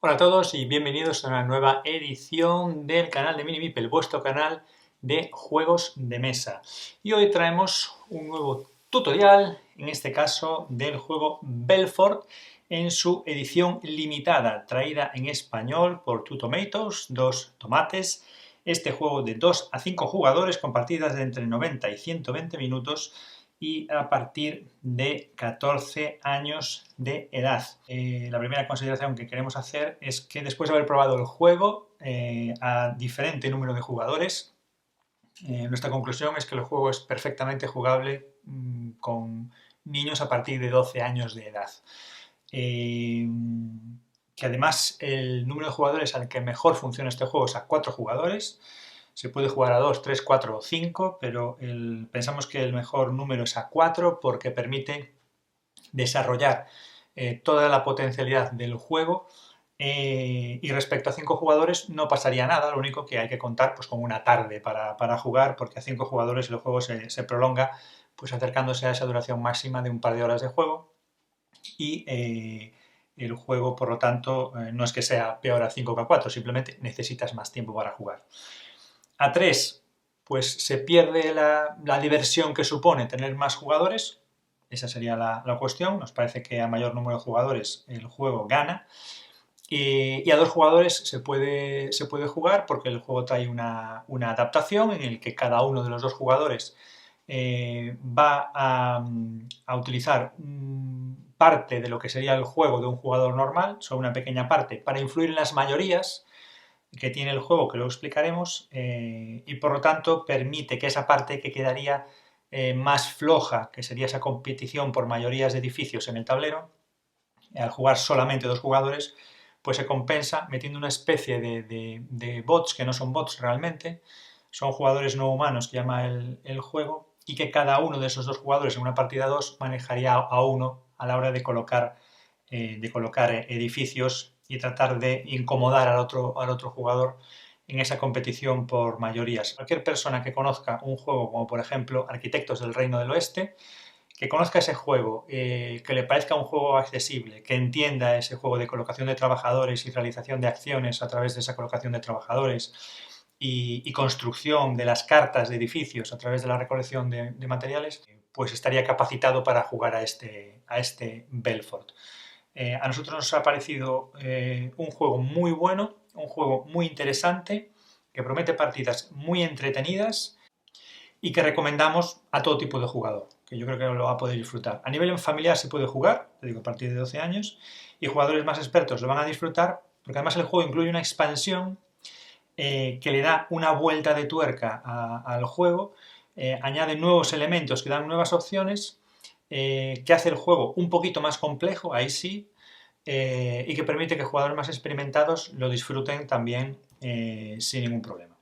Hola a todos y bienvenidos a una nueva edición del canal de Minimipel, vuestro canal de juegos de mesa. Y hoy traemos un nuevo tutorial, en este caso del juego Belfort, en su edición limitada, traída en español por Two Tomatoes, dos tomates. Este juego de 2 a 5 jugadores con partidas de entre 90 y 120 minutos y a partir de 14 años de edad. La primera consideración que queremos hacer es que después de haber probado el juego a diferente número de jugadores, nuestra conclusión es que el juego es perfectamente jugable con niños a partir de 12 años de edad. Que además el número de jugadores al que mejor funciona este juego es a 4 jugadores. Se puede jugar a 2, 3, 4 o 5, pero pensamos que el mejor número es a 4 porque permite desarrollar toda la potencialidad del juego. Y respecto a 5 jugadores no pasaría nada, lo único que hay que contar pues, con una tarde para jugar, porque a 5 jugadores el juego se prolonga pues, acercándose a esa duración máxima de un par de horas de juego. Y el juego, por lo tanto, no es que sea peor a 5 que a 4, simplemente necesitas más tiempo para jugar. A 3, pues se pierde la diversión que supone tener más jugadores. Esa sería la cuestión. Nos parece que a mayor número de jugadores el juego gana. Y a 2 jugadores se puede jugar porque el juego trae una adaptación en el que cada uno de los 2 jugadores va a utilizar parte de lo que sería el juego de un jugador normal, solo una pequeña parte, para influir en las mayorías que tiene el juego, que luego explicaremos, y por lo tanto permite que esa parte que quedaría más floja, que sería esa competición por mayorías de edificios en el tablero, al jugar solamente 2 jugadores, pues se compensa metiendo una especie de bots, que no son bots realmente, son jugadores no humanos que llama el juego, y que cada uno de esos 2 jugadores en una partida 2 manejaría a uno a la hora de colocar edificios y tratar de incomodar al otro jugador en esa competición por mayorías. Cualquier persona que conozca un juego como por ejemplo Arquitectos del Reino del Oeste, que conozca ese juego, que le parezca un juego accesible, que entienda ese juego de colocación de trabajadores y realización de acciones a través de esa colocación de trabajadores y construcción de las cartas de edificios a través de la recolección de materiales, pues estaría capacitado para jugar a este Belfort. A nosotros nos ha parecido un juego muy bueno, un juego muy interesante, que promete partidas muy entretenidas y que recomendamos a todo tipo de jugador, que yo creo que lo va a poder disfrutar. A nivel familiar se puede jugar, te digo, a partir de 12 años, y jugadores más expertos lo van a disfrutar, porque además el juego incluye una expansión que le da una vuelta de tuerca al juego, añade nuevos elementos que dan nuevas opciones, que hace el juego un poquito más complejo, ahí sí, y que permite que jugadores más experimentados lo disfruten también sin ningún problema.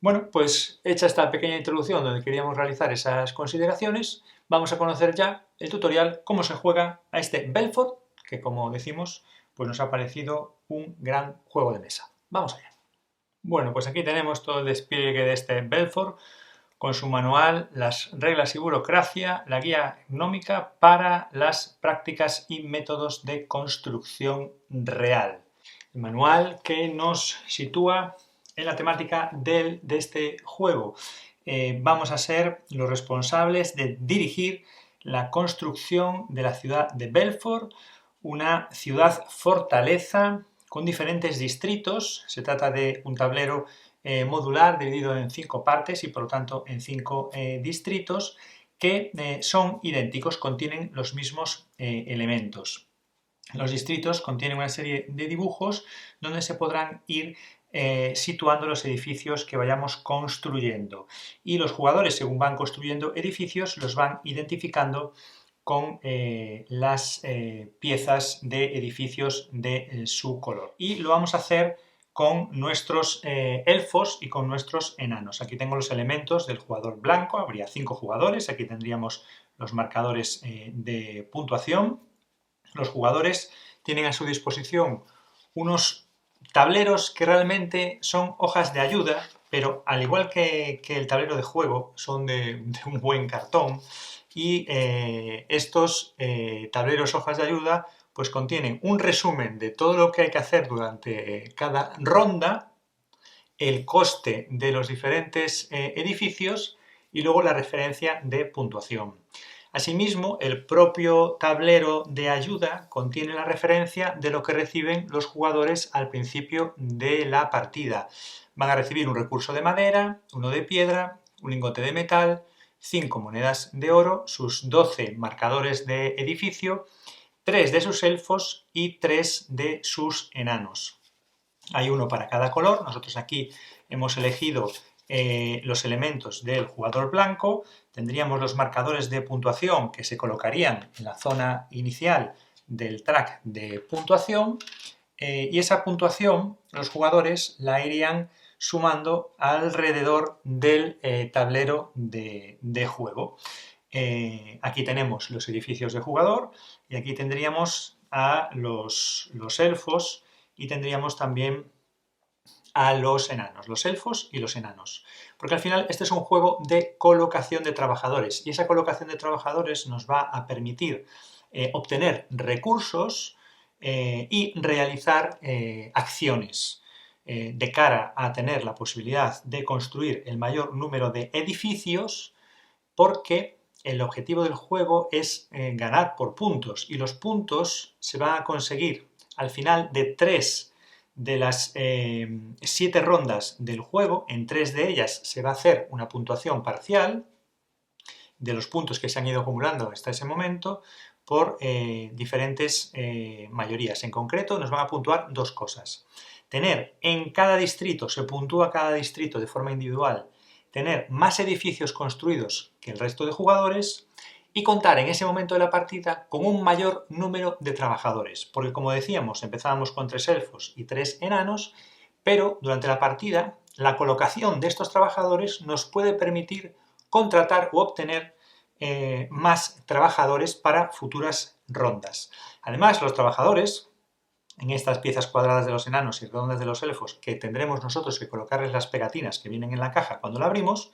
Bueno, pues hecha esta pequeña introducción donde queríamos realizar esas consideraciones, vamos a conocer ya el tutorial, cómo se juega a este Belfort, que como decimos, pues nos ha parecido un gran juego de mesa. Vamos allá. Bueno, pues aquí tenemos todo el despliegue de este Belfort, con su manual, las reglas y burocracia, la guía económica para las prácticas y métodos de construcción real. El manual que nos sitúa en la temática de este juego. Vamos a ser los responsables de dirigir la construcción de la ciudad de Belfort, una ciudad fortaleza con diferentes distritos. Se trata de un tablero modular dividido en 5 partes y por lo tanto en 5 distritos que son idénticos, contienen los mismos elementos. Los distritos contienen una serie de dibujos donde se podrán ir situando los edificios que vayamos construyendo, y los jugadores, según van construyendo edificios, los van identificando con las piezas de edificios de su color. Y lo vamos a hacer con nuestros elfos y con nuestros enanos. Aquí tengo los elementos del jugador blanco, habría 5 jugadores, aquí tendríamos los marcadores de puntuación. Los jugadores tienen a su disposición unos tableros que realmente son hojas de ayuda, pero al igual que el tablero de juego, son de un buen cartón, y estos tableros hojas de ayuda pues contienen un resumen de todo lo que hay que hacer durante cada ronda, el coste de los diferentes edificios y luego la referencia de puntuación. Asimismo, el propio tablero de ayuda contiene la referencia de lo que reciben los jugadores al principio de la partida. Van a recibir un recurso de madera, uno de piedra, un lingote de metal, 5 monedas de oro, sus 12 marcadores de edificio, 3 de sus elfos y 3 de sus enanos. Hay uno para cada color. Nosotros aquí hemos elegido los elementos del jugador blanco. Tendríamos los marcadores de puntuación que se colocarían en la zona inicial del track de puntuación y esa puntuación los jugadores la irían sumando alrededor del tablero de juego. Aquí tenemos los edificios de jugador y aquí tendríamos a los elfos y tendríamos también a los enanos, los elfos y los enanos. Porque al final este es un juego de colocación de trabajadores y esa colocación de trabajadores nos va a permitir obtener recursos y realizar acciones de cara a tener la posibilidad de construir el mayor número de edificios, porque el objetivo del juego es ganar por puntos y los puntos se van a conseguir al final de 3 de las 7 rondas del juego. En 3 de ellas se va a hacer una puntuación parcial de los puntos que se han ido acumulando hasta ese momento por diferentes mayorías. En concreto nos van a puntuar 2 cosas. Tener en cada distrito, se puntúa cada distrito de forma individual, tener más edificios construidos que el resto de jugadores y contar en ese momento de la partida con un mayor número de trabajadores. Porque como decíamos, empezábamos con 3 elfos y 3 enanos, pero durante la partida la colocación de estos trabajadores nos puede permitir contratar o obtener más trabajadores para futuras rondas. Además, los trabajadores en estas piezas cuadradas de los enanos y redondas de los elfos, que tendremos nosotros que colocarles las pegatinas que vienen en la caja cuando la abrimos,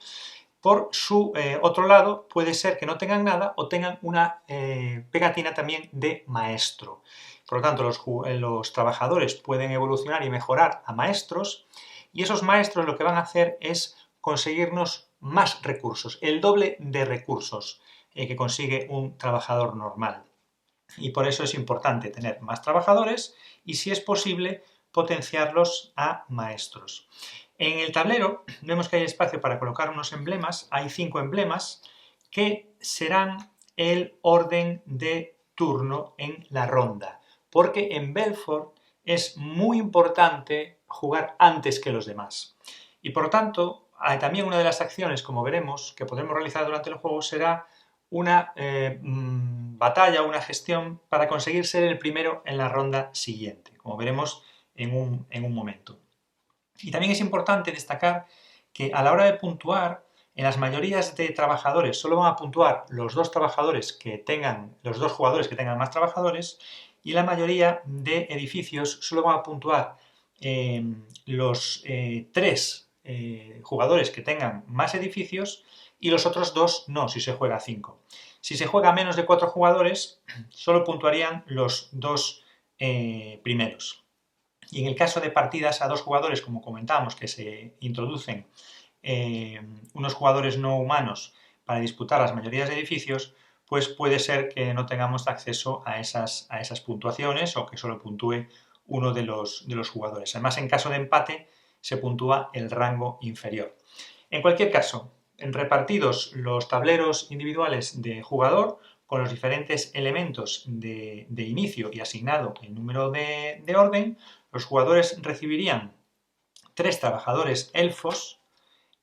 por su otro lado puede ser que no tengan nada o tengan una pegatina también de maestro. Por lo tanto, los trabajadores pueden evolucionar y mejorar a maestros y esos maestros lo que van a hacer es conseguirnos más recursos, el doble de recursos que consigue un trabajador normal. Y por eso es importante tener más trabajadores y, si es posible, potenciarlos a maestros. En el tablero vemos que hay espacio para colocar unos emblemas. Hay 5 emblemas que serán el orden de turno en la ronda, porque en Belfort es muy importante jugar antes que los demás. Y por tanto, también una de las acciones, como veremos, que podremos realizar durante el juego será una batalla, una gestión para conseguir ser el primero en la ronda siguiente, como veremos en un momento. Y también es importante destacar que a la hora de puntuar, en las mayorías de trabajadores solo van a puntuar los 2 trabajadores que tengan, los 2 jugadores que tengan más trabajadores, y en la mayoría de edificios solo van a puntuar los 3 jugadores que tengan más edificios y los otros 2 no, si se juega 5. Si se juega menos de 4 jugadores, solo puntuarían los 2 primeros. Y en el caso de partidas a 2 jugadores, como comentábamos, que se introducen unos jugadores no humanos para disputar las mayorías de edificios, pues puede ser que no tengamos acceso a esas puntuaciones o que solo puntúe uno de los jugadores. Además, en caso de empate, se puntúa el rango inferior. En cualquier caso, repartidos los tableros individuales de jugador con los diferentes elementos de inicio y asignado el número de orden, los jugadores recibirían 3 trabajadores elfos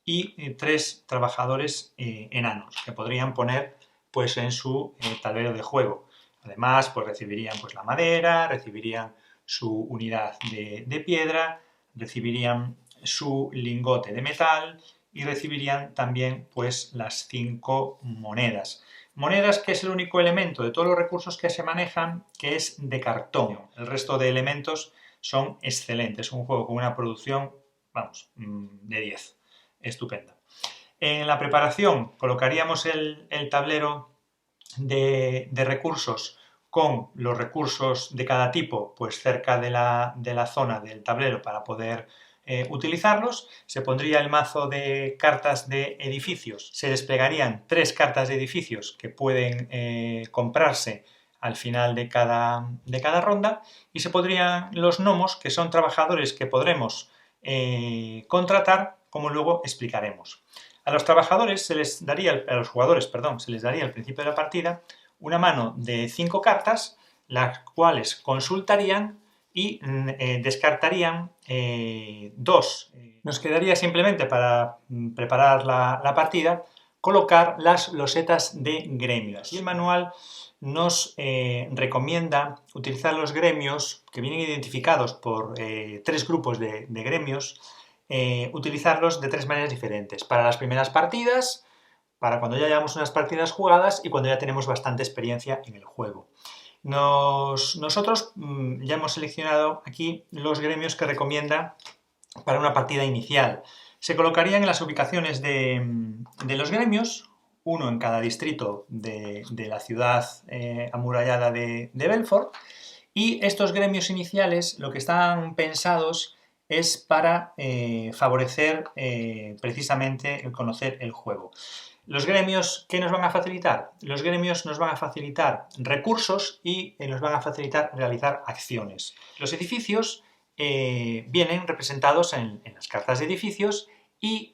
y 3 trabajadores enanos, que podrían poner pues, en su tablero de juego. Además, pues, recibirían pues, la madera, recibirían su unidad de piedra, recibirían su lingote de metal y recibirían también pues, las 5 monedas. Monedas que es el único elemento de todos los recursos que se manejan que es de cartón. El resto de elementos son excelentes. Es un juego con una producción, vamos, de 10. Estupenda. En la preparación colocaríamos el tablero de recursos con los recursos de cada tipo pues cerca de la zona del tablero para poder utilizarlos. Se pondría el mazo de cartas de edificios, se desplegarían 3 cartas de edificios que pueden comprarse al final de cada ronda, y se pondrían los gnomos, que son trabajadores que podremos contratar, como luego explicaremos. A los trabajadores se les daría, a los jugadores, perdón, se les daría al principio de la partida una mano de 5 cartas, las cuales consultarían y descartarían 2. Nos quedaría simplemente para preparar la partida colocar las losetas de gremios. Y el manual nos recomienda utilizar los gremios que vienen identificados por 3 grupos de gremios, utilizarlos de 3 maneras diferentes. Para las primeras partidas, para cuando ya llevamos unas partidas jugadas y cuando ya tenemos bastante experiencia en el juego. Nosotros ya hemos seleccionado aquí los gremios que recomienda para una partida inicial. Se colocarían en las ubicaciones de los gremios, uno en cada distrito de la ciudad amurallada de Belfort, y estos gremios iniciales lo que están pensados es para favorecer precisamente el conocer el juego. Los gremios, ¿qué nos van a facilitar? Los gremios nos van a facilitar recursos y nos van a facilitar realizar acciones. Los edificios vienen representados en las cartas de edificios, y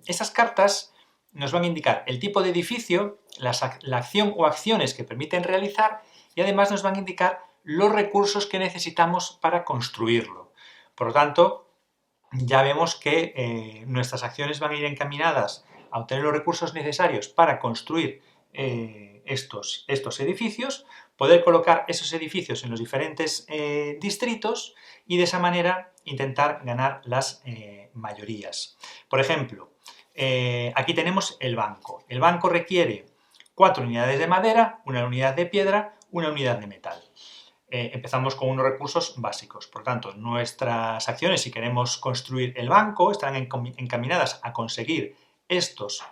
esas cartas nos van a indicar el tipo de edificio, la acción o acciones que permiten realizar, y además nos van a indicar los recursos que necesitamos para construirlo. Por lo tanto, ya vemos que nuestras acciones van a ir encaminadas a obtener los recursos necesarios para construir estos edificios, poder colocar esos edificios en los diferentes distritos y de esa manera intentar ganar las mayorías. Por ejemplo, aquí tenemos el banco. El banco requiere 4 unidades de madera, una unidad de piedra, una unidad de metal. Empezamos con unos recursos básicos. Por tanto, nuestras acciones, si queremos construir el banco, estarán encaminadas a conseguir estos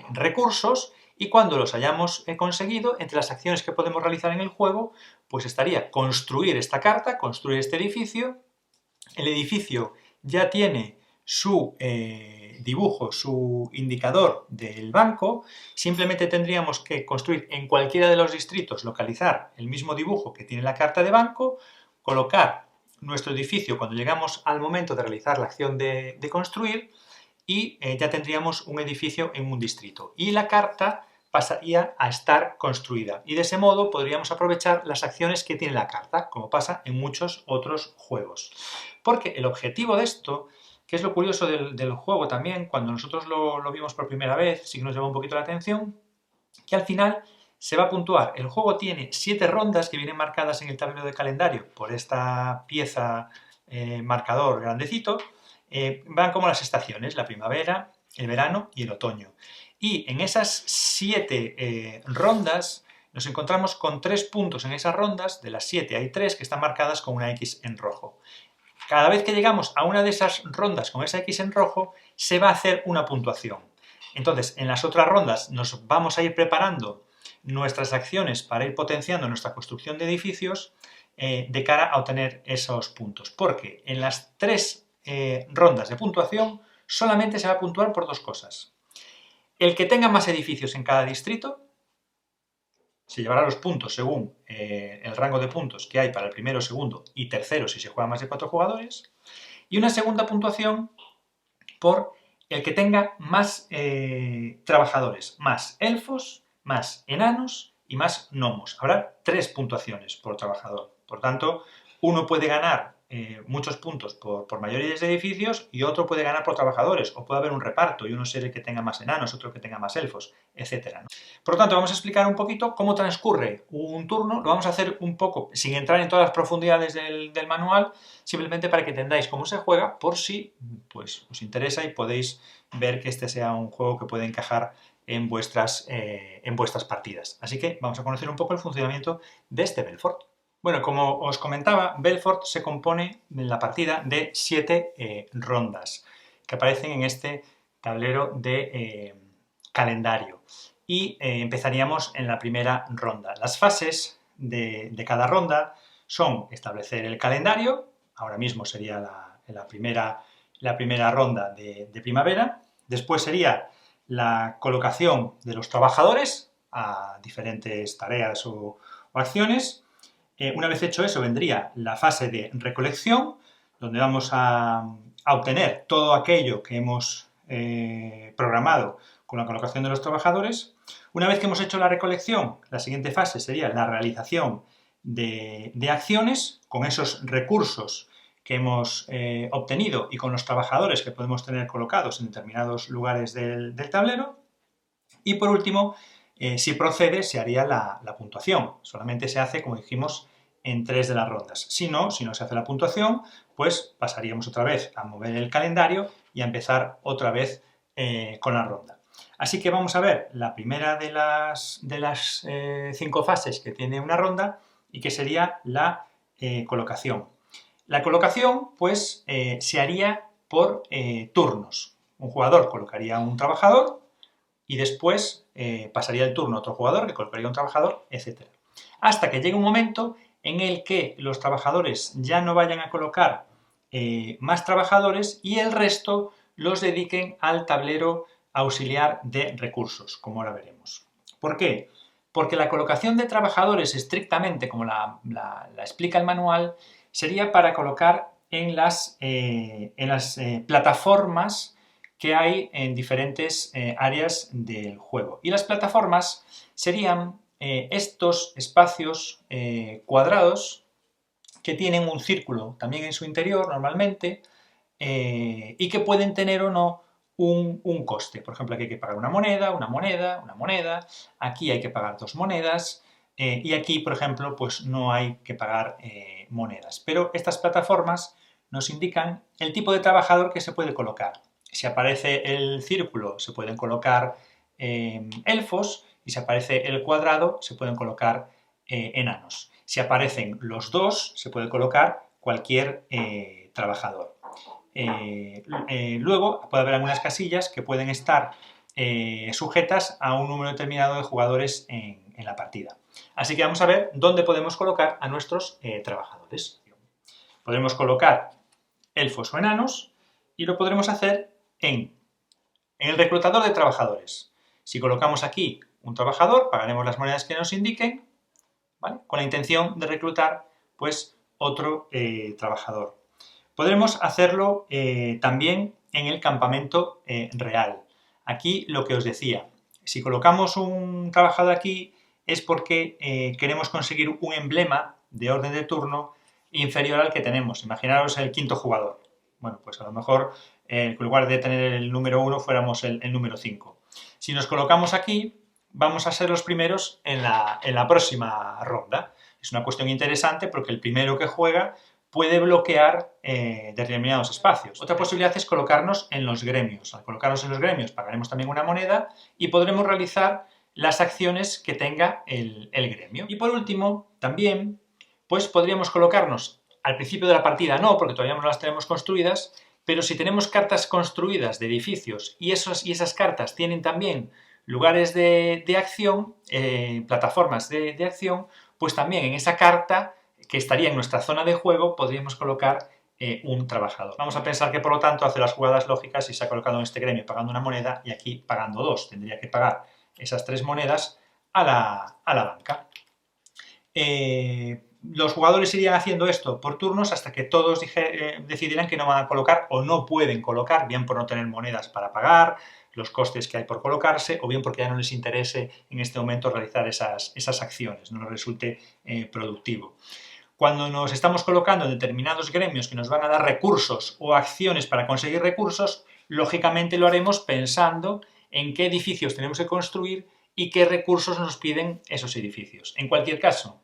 recursos, y cuando los hayamos conseguido, entre las acciones que podemos realizar en el juego, pues estaría construir esta carta, construir este edificio. El edificio ya tiene su dibujo, su indicador del banco. Simplemente tendríamos que construir en cualquiera de los distritos, localizar el mismo dibujo que tiene la carta de banco, colocar nuestro edificio cuando llegamos al momento de realizar la acción de construir, y ya tendríamos un edificio en un distrito. Y la carta pasaría a estar construida, y de ese modo podríamos aprovechar las acciones que tiene la carta, como pasa en muchos otros juegos. Porque el objetivo de esto, que es lo curioso del juego también, cuando nosotros lo vimos por primera vez, sí que nos llamó un poquito la atención, que al final se va a puntuar. El juego tiene 7 rondas que vienen marcadas en el tablero de calendario por esta pieza marcador grandecito. Van como las estaciones, la primavera, el verano y el otoño. Y en esas 7 rondas nos encontramos con 3 puntos en esas rondas. De las 7 hay 3 que están marcadas con una X en rojo. Cada vez que llegamos a una de esas rondas con esa X en rojo, se va a hacer una puntuación. Entonces, en las otras rondas nos vamos a ir preparando nuestras acciones para ir potenciando nuestra construcción de edificios de cara a obtener esos puntos. Porque en las 3 rondas de puntuación solamente se va a puntuar por 2 cosas. El que tenga más edificios en cada distrito se llevará los puntos según el rango de puntos que hay para el primero, segundo y tercero si se juega más de 4 jugadores. Y una segunda puntuación por el que tenga más trabajadores, más elfos, más enanos y más gnomos. Habrá 3 puntuaciones por trabajador. Por tanto, uno puede ganar muchos puntos por mayorías de edificios, y otro puede ganar por trabajadores, o puede haber un reparto y uno ser el que tenga más enanos, otro que tenga más elfos, etc. Por lo tanto, vamos a explicar un poquito cómo transcurre un turno. Lo vamos a hacer un poco sin entrar en todas las profundidades del manual, simplemente para que entendáis cómo se juega, por si pues, os interesa y podéis ver que este sea un juego que puede encajar en vuestras partidas. Así que vamos a conocer un poco el funcionamiento de este Belfort. Bueno, como os comentaba, Belfort se compone en la partida de 7 rondas que aparecen en este tablero de calendario. Y empezaríamos en la primera ronda. Las fases de cada ronda son establecer el calendario, ahora mismo sería la primera ronda de primavera, después sería la colocación de los trabajadores a diferentes tareas o acciones. Una vez hecho eso vendría la fase de recolección, donde vamos a obtener todo aquello que hemos programado con la colocación de los trabajadores. Una vez que hemos hecho la recolección, la siguiente fase sería la realización de acciones con esos recursos que hemos obtenido y con los trabajadores que podemos tener colocados en determinados lugares del tablero. Y por último, si procede, se haría la puntuación. Solamente se hace, como dijimos, en 3 de las rondas. Si no se hace la puntuación, pues pasaríamos otra vez a mover el calendario y a empezar otra vez con la ronda. Así que vamos a ver la primera de las 5 fases que tiene una ronda y que sería la colocación. La colocación, pues, se haría por turnos. Un jugador colocaría un trabajador y después pasaría el turno a otro jugador que colocaría un trabajador, etc. Hasta que llegue un momento en el que los trabajadores ya no vayan a colocar más trabajadores y el resto los dediquen al tablero auxiliar de recursos, como ahora veremos. ¿Por qué? Porque la colocación de trabajadores estrictamente, como la explica el manual, sería para colocar en las plataformas que hay en diferentes áreas del juego. Y las plataformas serían estos espacios cuadrados que tienen un círculo también en su interior normalmente y que pueden tener o no un coste. Por ejemplo, aquí hay que pagar una moneda, una moneda, una moneda, aquí hay que pagar 2 monedas y aquí, por ejemplo, pues no hay que pagar monedas. Pero estas plataformas nos indican el tipo de trabajador que se puede colocar. Si aparece el círculo se pueden colocar elfos y si aparece el cuadrado se pueden colocar enanos. Si aparecen los dos se puede colocar cualquier trabajador. Luego puede haber algunas casillas que pueden estar sujetas a un número determinado de jugadores en la partida. Así que vamos a ver dónde podemos colocar a nuestros trabajadores. Podremos colocar elfos o enanos y lo podremos hacer en el reclutador de trabajadores. Si colocamos aquí un trabajador, pagaremos las monedas que nos indiquen, ¿vale? Con la intención de reclutar pues otro trabajador. Podremos hacerlo también en el campamento real. Aquí lo que os decía, si colocamos un trabajador aquí es porque queremos conseguir un emblema de orden de turno inferior al que tenemos. Imaginaros el 5.º jugador. Bueno, pues a lo mejor en lugar de tener el número 1 fuéramos el número 5. Si nos colocamos aquí, vamos a ser los primeros en la próxima ronda. Es una cuestión interesante porque el primero que juega puede bloquear determinados espacios. Otra posibilidad es colocarnos en los gremios. Al colocarnos en los gremios pagaremos también una moneda y podremos realizar las acciones que tenga el gremio. Y por último, también, pues podríamos colocarnos al principio de la partida, no, porque todavía no las tenemos construidas, pero si tenemos cartas construidas de edificios y esas cartas tienen también lugares de acción, plataformas de acción, pues también en esa carta que estaría en nuestra zona de juego podríamos colocar un trabajador. Vamos a pensar que por lo tanto hace las jugadas lógicas y se ha colocado en este gremio pagando una moneda y aquí pagando 2. Tendría que pagar esas 3 monedas a la banca. Los jugadores irían haciendo esto por turnos hasta que todos decidieran que no van a colocar o no pueden colocar, bien por no tener monedas para pagar, los costes que hay por colocarse, o bien porque ya no les interese en este momento realizar esas acciones, no les resulte productivo. Cuando nos estamos colocando en determinados gremios que nos van a dar recursos o acciones para conseguir recursos, lógicamente lo haremos pensando en qué edificios tenemos que construir y qué recursos nos piden esos edificios. En cualquier caso,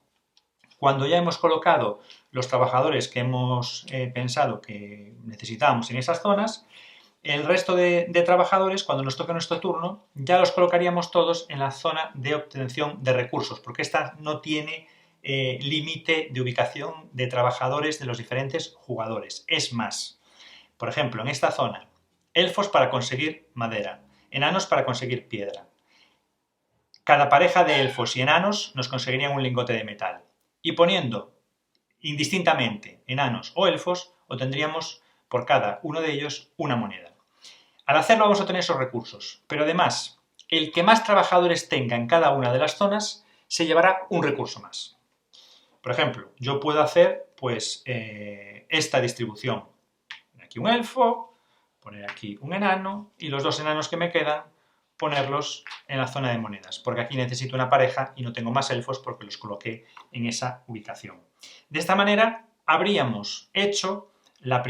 cuando ya hemos colocado los trabajadores que hemos pensado que necesitamos en esas zonas, el resto de trabajadores, cuando nos toque nuestro turno, ya los colocaríamos todos en la zona de obtención de recursos, porque esta no tiene límite de ubicación de trabajadores de los diferentes jugadores. Es más, por ejemplo, en esta zona, elfos para conseguir madera, enanos para conseguir piedra. Cada pareja de elfos y enanos nos conseguirían un lingote de metal. y poniendo indistintamente enanos o elfos, obtendríamos por cada uno de ellos una moneda. Al hacerlo vamos a obtener esos recursos, pero además, el que más trabajadores tenga en cada una de las zonas se llevará un recurso más. Por ejemplo, yo puedo hacer pues esta distribución. Aquí un elfo, poner aquí un enano y los dos enanos que me quedan ponerlos en la zona de monedas, porque aquí necesito una pareja y no tengo más elfos porque los coloqué en esa ubicación. De esta manera habríamos hecho la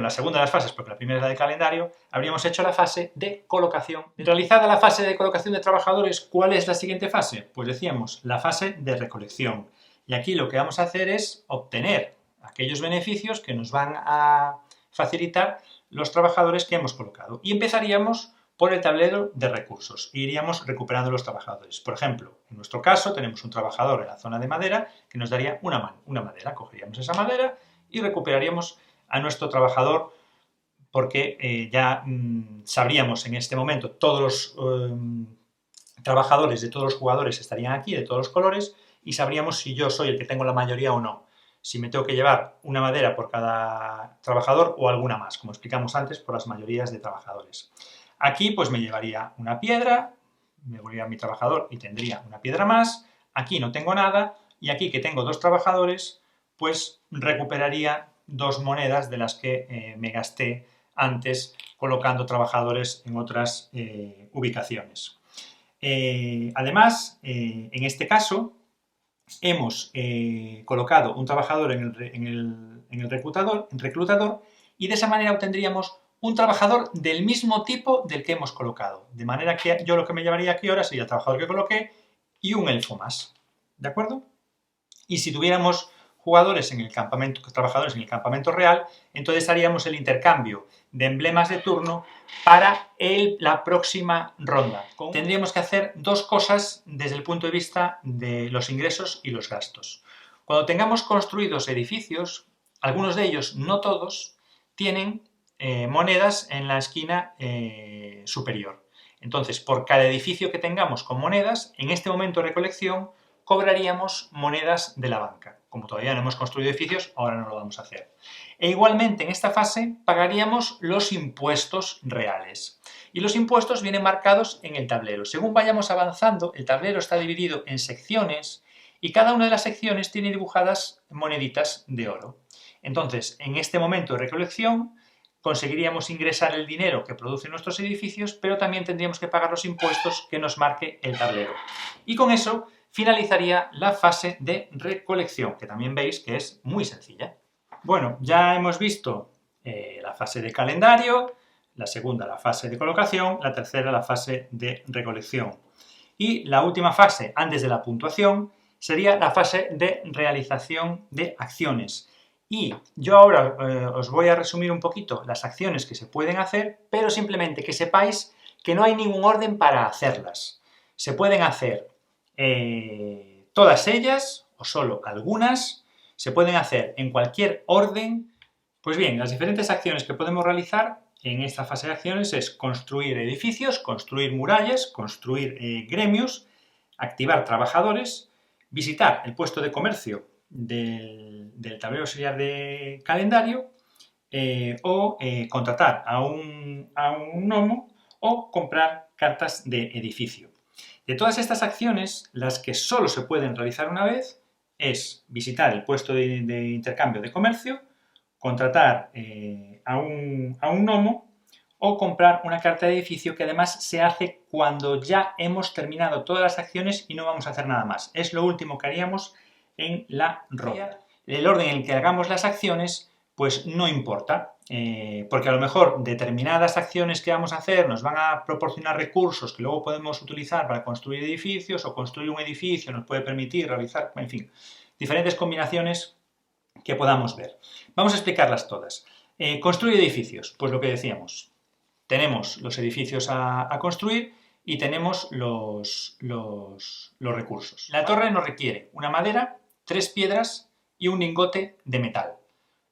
segunda de las fases, porque la primera es la de calendario, habríamos hecho la fase de colocación. Realizada la fase de colocación de trabajadores, ¿cuál es la siguiente fase? Pues decíamos, la fase de recolección. Y aquí lo que vamos a hacer es obtener aquellos beneficios que nos van a facilitar los trabajadores que hemos colocado. Y empezaríamos por el tablero de recursos e iríamos recuperando los trabajadores. Por ejemplo, en nuestro caso tenemos un trabajador en la zona de madera que nos daría una madera. Cogeríamos esa madera y recuperaríamos a nuestro trabajador porque ya sabríamos en este momento todos los trabajadores de todos los jugadores estarían aquí, de todos los colores, y sabríamos si yo soy el que tengo la mayoría o no. Si me tengo que llevar una madera por cada trabajador o alguna más, como explicamos antes, por las mayorías de trabajadores. Aquí pues me llevaría una piedra, me volvería a mi trabajador y tendría una piedra más. Aquí no tengo nada y aquí que tengo dos trabajadores, pues recuperaría dos monedas de las que me gasté antes colocando trabajadores en otras ubicaciones. Además, en este caso, hemos colocado un trabajador en el reclutador y de esa manera obtendríamos un trabajador del mismo tipo del que hemos colocado. De manera que yo lo que me llevaría aquí ahora sería el trabajador que coloqué y un elfo más. ¿De acuerdo? Y si tuviéramos trabajadores en el campamento real, entonces haríamos el intercambio de emblemas de turno para la próxima ronda. Tendríamos que hacer dos cosas desde el punto de vista de los ingresos y los gastos. Cuando tengamos construidos edificios, algunos de ellos, no todos, tienen monedas en la esquina superior. Entonces, por cada edificio que tengamos con monedas, en este momento de recolección, cobraríamos monedas de la banca. Como todavía no hemos construido edificios, ahora no lo vamos a hacer. E igualmente, en esta fase, pagaríamos los impuestos reales. Y los impuestos vienen marcados en el tablero. Según vayamos avanzando, el tablero está dividido en secciones y cada una de las secciones tiene dibujadas moneditas de oro. Entonces, en este momento de recolección, conseguiríamos ingresar el dinero que producen nuestros edificios, pero también tendríamos que pagar los impuestos que nos marque el tablero. Y con eso finalizaría la fase de recolección, que también veis que es muy sencilla. Bueno, ya hemos visto la fase de calendario, la segunda la fase de colocación, la tercera la fase de recolección. Y la última fase, antes de la puntuación, sería la fase de realización de acciones. Y yo ahora os voy a resumir un poquito las acciones que se pueden hacer, pero simplemente que sepáis que no hay ningún orden para hacerlas. Se pueden hacer todas ellas o solo algunas, se pueden hacer en cualquier orden. Pues bien, las diferentes acciones que podemos realizar en esta fase de acciones es construir edificios, construir murallas, construir gremios, activar trabajadores, visitar el puesto de comercio del tablero auxiliar de calendario o contratar a un gnomo o comprar cartas de edificio. De todas estas acciones, las que solo se pueden realizar una vez es visitar el puesto de intercambio de comercio, contratar a un gnomo o comprar una carta de edificio, que además se hace cuando ya hemos terminado todas las acciones y no vamos a hacer nada más. Es lo último que haríamos en la ronda. El orden en el que hagamos las acciones pues no importa, porque a lo mejor determinadas acciones que vamos a hacer nos van a proporcionar recursos que luego podemos utilizar para construir edificios, o construir un edificio nos puede permitir realizar, en fin, diferentes combinaciones que podamos ver. Vamos a explicarlas todas. Construir edificios, pues lo que decíamos, tenemos los edificios a construir y tenemos los recursos. La torre nos requiere una madera, 3 piedras y un lingote de metal.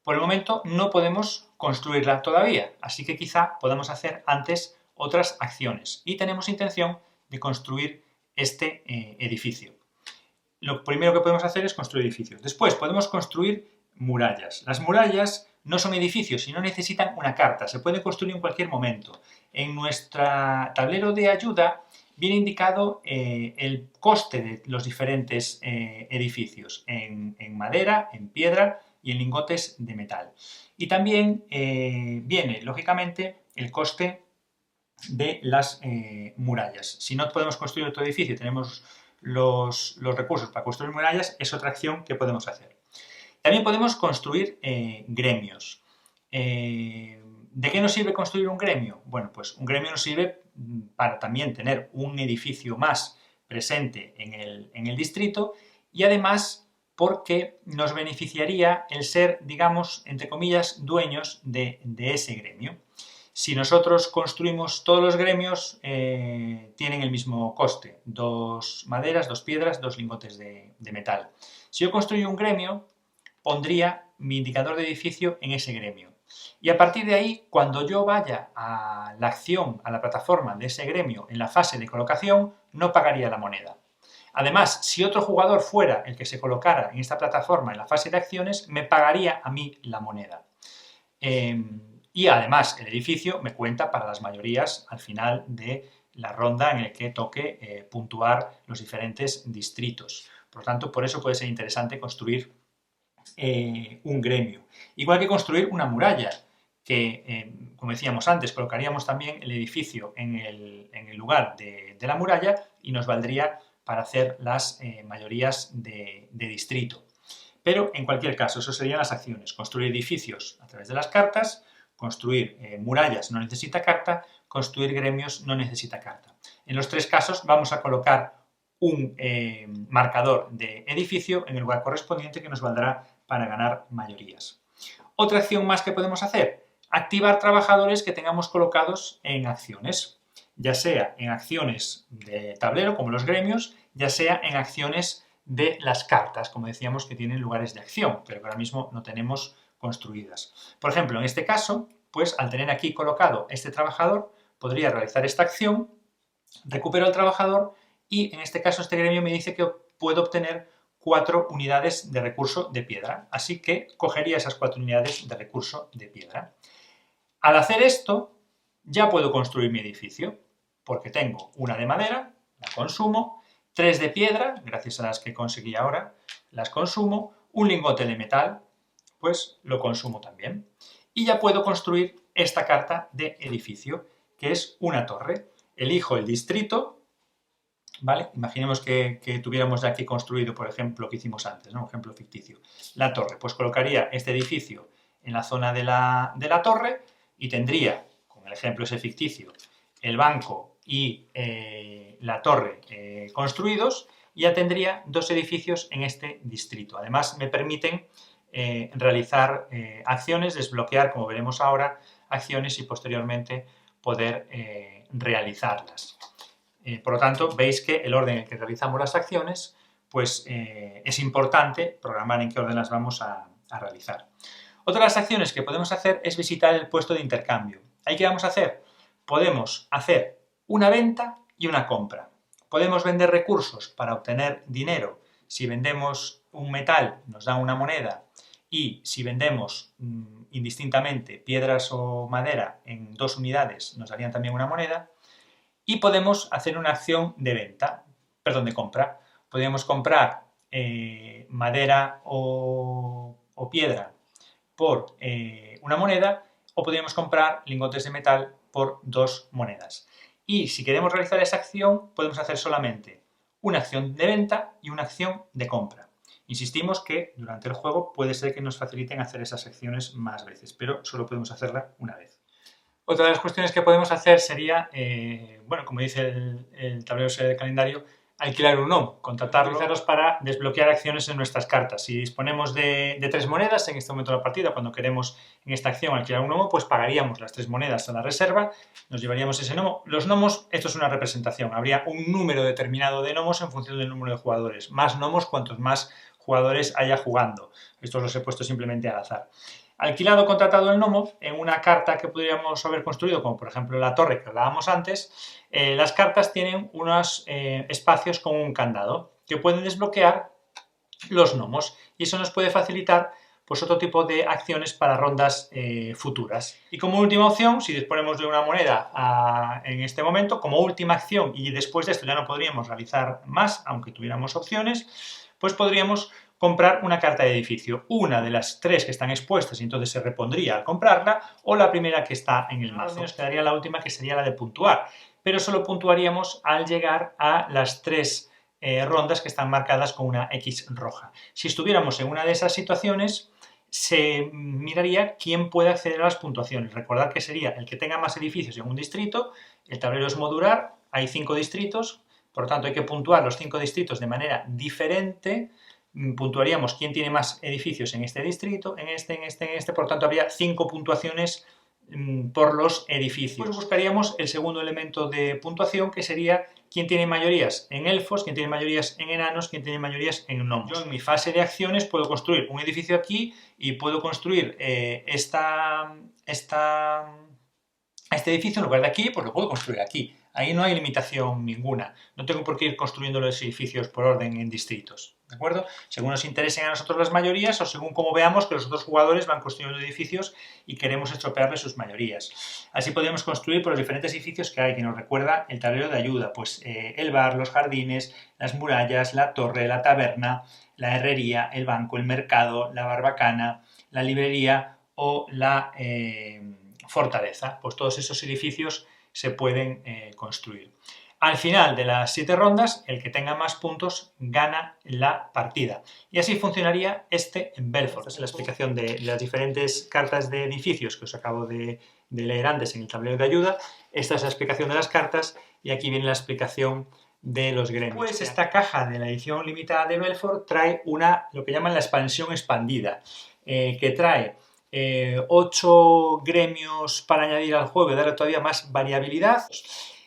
Por el momento no podemos construirla todavía, así que quizá podamos hacer antes otras acciones y tenemos intención de construir este edificio. lo primero que podemos hacer es construir edificios. Después podemos construir murallas. Las murallas no son edificios, sino necesitan una carta. Se pueden construir en cualquier momento. En nuestro tablero de ayuda viene indicado el coste de los diferentes edificios en madera, en piedra y en lingotes de metal. Y también viene, lógicamente, el coste de las murallas. Si no podemos construir otro edificio y tenemos los recursos para construir murallas, es otra acción que podemos hacer. También podemos construir gremios. ¿De qué nos sirve construir un gremio? Bueno, pues un gremio nos sirve para también tener un edificio más presente en el distrito y además porque nos beneficiaría el ser, digamos, entre comillas, dueños de ese gremio. Si nosotros construimos todos los gremios, tienen el mismo coste, 2 maderas, 2 piedras, 2 lingotes de metal. Si yo construyo un gremio, pondría mi indicador de edificio en ese gremio. Y a partir de ahí, cuando yo vaya a la acción, a la plataforma de ese gremio en la fase de colocación, no pagaría la moneda. Además, si otro jugador fuera el que se colocara en esta plataforma en la fase de acciones, me pagaría a mí la moneda. Y además, el edificio me cuenta para las mayorías al final de la ronda en la que toque puntuar los diferentes distritos. Por lo tanto, por eso puede ser interesante construir un gremio. Igual que construir una muralla, que, como decíamos antes, colocaríamos también el edificio en el lugar de la muralla y nos valdría para hacer las mayorías de distrito. Pero, en cualquier caso, eso serían las acciones. Construir edificios a través de las cartas, construir murallas no necesita carta, construir gremios no necesita carta. En los 3 casos vamos a colocar un marcador de edificio en el lugar correspondiente que nos valdrá para ganar mayorías. Otra acción más que podemos hacer, activar trabajadores que tengamos colocados en acciones, ya sea en acciones de tablero, como los gremios, ya sea en acciones de las cartas, como decíamos, que tienen lugares de acción, pero que ahora mismo no tenemos construidas. Por ejemplo, en este caso, pues al tener aquí colocado este trabajador, podría realizar esta acción, recupero el trabajador y en este caso este gremio me dice que puedo obtener 4 unidades de recurso de piedra, así que cogería esas 4 unidades de recurso de piedra. Al hacer esto, ya puedo construir mi edificio, porque tengo una de madera, la consumo, 3 de piedra, gracias a las que conseguí ahora, las consumo, un lingote de metal, pues lo consumo también. Y ya puedo construir esta carta de edificio, que es una torre. Elijo el distrito, ¿vale? Imaginemos que tuviéramos ya aquí construido, por ejemplo, lo que hicimos antes, ¿no? Un ejemplo ficticio. La torre, pues colocaría este edificio en la zona de la torre y tendría, con el ejemplo ese ficticio, el banco y la torre construidos, y ya tendría 2 edificios en este distrito. Además, me permiten realizar acciones, desbloquear, como veremos ahora, acciones y posteriormente poder realizarlas. Por lo tanto, veis que el orden en el que realizamos las acciones pues, es importante programar en qué orden las vamos a realizar. Otra de las acciones que podemos hacer es visitar el puesto de intercambio. ¿Ahí qué vamos a hacer? Podemos hacer una venta y una compra. Podemos vender recursos para obtener dinero. Si vendemos un metal nos da una moneda y si vendemos indistintamente piedras o madera en 2 unidades nos darían también una moneda. Y podemos hacer una acción de venta, perdón, de compra. Podemos comprar madera o piedra por una moneda o podríamos comprar lingotes de metal por 2 monedas. Y si queremos realizar esa acción, podemos hacer solamente una acción de venta y una acción de compra. Insistimos que durante el juego puede ser que nos faciliten hacer esas acciones más veces, pero solo podemos hacerla una vez. Otra de las cuestiones que podemos hacer sería, bueno, como dice el tablero de calendario, alquilar un gnomo, contratarlos para desbloquear acciones en nuestras cartas. Si disponemos de 3 monedas en este momento de la partida, cuando queremos en esta acción alquilar un gnomo, pues pagaríamos las 3 monedas a la reserva, nos llevaríamos ese gnomo. Los gnomos, esto es una representación, habría un número determinado de gnomos en función del número de jugadores. Más gnomos cuantos más jugadores haya jugando. Estos los he puesto simplemente al azar. Alquilado o contratado el gnomo, en una carta que podríamos haber construido, como por ejemplo la torre que hablábamos antes, las cartas tienen unos espacios con un candado. que pueden desbloquear los gnomos, y eso nos puede facilitar pues otro tipo de acciones para rondas futuras. Y como última opción, si disponemos de una moneda en este momento, como última acción, y después de esto ya no podríamos realizar más, aunque tuviéramos opciones, pues podríamos comprar una carta de edificio, una de las 3 que están expuestas y entonces se repondría al comprarla, o la primera que está en el mazo. Nos quedaría la última, que sería la de puntuar, pero solo puntuaríamos al llegar a las 3 rondas que están marcadas con una X roja. Si estuviéramos en una de esas situaciones, se miraría quién puede acceder a las puntuaciones. Recordad que sería el que tenga más edificios en un distrito, el tablero es modular, hay 5 distritos, por lo tanto hay que puntuar los 5 distritos de manera diferente. Puntuaríamos quién tiene más edificios en este distrito, en este, por lo tanto habría 5 puntuaciones por los edificios. Pues buscaríamos el segundo elemento de puntuación, que sería quién tiene mayorías en elfos, quién tiene mayorías en enanos, quién tiene mayorías en gnomos. Yo en mi fase de acciones puedo construir un edificio aquí y puedo construir este edificio en lugar de aquí, pues lo puedo construir aquí. Ahí no hay limitación ninguna. No tengo por qué ir construyendo los edificios por orden en distritos. ¿De acuerdo? Según nos interesen a nosotros las mayorías o según como veamos que los otros jugadores van construyendo edificios y queremos estropearles sus mayorías. Así podríamos construir por los diferentes edificios que hay, que nos recuerda el tablero de ayuda, pues el bar, los jardines, las murallas, la torre, la taberna, la herrería, el banco, el mercado, la barbacana, la librería o la fortaleza. Pues todos esos edificios se pueden construir. Al final de las 7 rondas, el que tenga más puntos gana la partida. Y así funcionaría este Belfort. Esta es la explicación de las diferentes cartas de edificios que os acabo de leer antes en el tablero de ayuda. Esta es la explicación de las cartas y aquí viene la explicación de los gremios. Pues esta caja de la edición limitada de Belfort trae lo que llaman la expansión expandida, que trae 8 gremios para añadir al juego y darle todavía más variabilidad.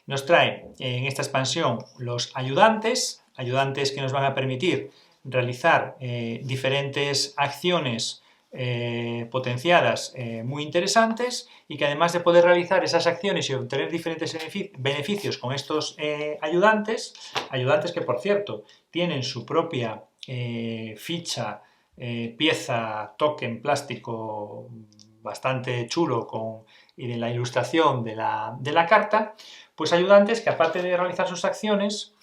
Nos trae en esta expansión los ayudantes que nos van a permitir realizar diferentes acciones potenciadas muy interesantes, y que además de poder realizar esas acciones y obtener diferentes beneficios con estos ayudantes que por cierto tienen su propia ficha, pieza, token, plástico bastante chulo y de la ilustración de la carta, pues ayudantes que aparte de realizar sus acciones,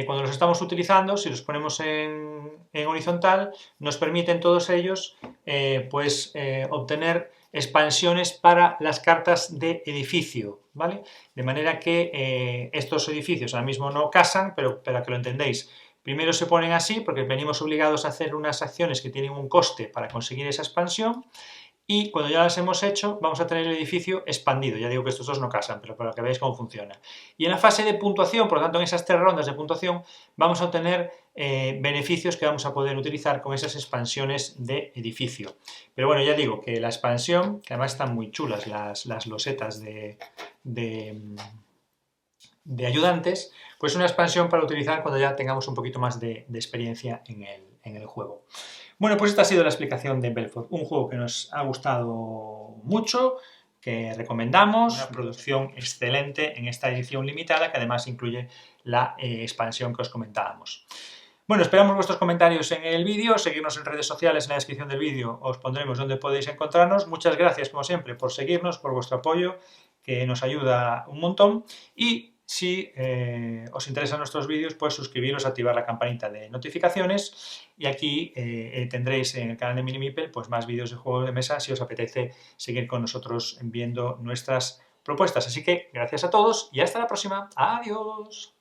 cuando los estamos utilizando, si los ponemos en horizontal, nos permiten todos ellos obtener expansiones para las cartas de edificio, ¿vale? De manera que estos edificios ahora mismo no casan, pero para que lo entendáis, primero se ponen así porque venimos obligados a hacer unas acciones que tienen un coste para conseguir esa expansión, y cuando ya las hemos hecho vamos a tener el edificio expandido. Ya digo que estos dos no casan, pero para que veáis cómo funciona. Y en la fase de puntuación, por lo tanto en esas 3 rondas de puntuación, vamos a obtener beneficios que vamos a poder utilizar con esas expansiones de edificio. Pero bueno, ya digo que la expansión, que además están muy chulas las losetas de ayudantes, pues una expansión para utilizar cuando ya tengamos un poquito más de experiencia en el juego. Bueno, pues esta ha sido la explicación de Belfort, un juego que nos ha gustado mucho, que recomendamos, una producción excelente en esta edición limitada, que además incluye la expansión que os comentábamos. Bueno, esperamos vuestros comentarios en el vídeo, seguirnos en redes sociales, en la descripción del vídeo os pondremos donde podéis encontrarnos. Muchas gracias, como siempre, por seguirnos, por vuestro apoyo, que nos ayuda un montón, y si os interesan nuestros vídeos, pues suscribiros, activar la campanita de notificaciones, y aquí tendréis en el canal de Minimipel pues más vídeos de juegos de mesa si os apetece seguir con nosotros viendo nuestras propuestas. Así que gracias a todos y hasta la próxima. ¡Adiós!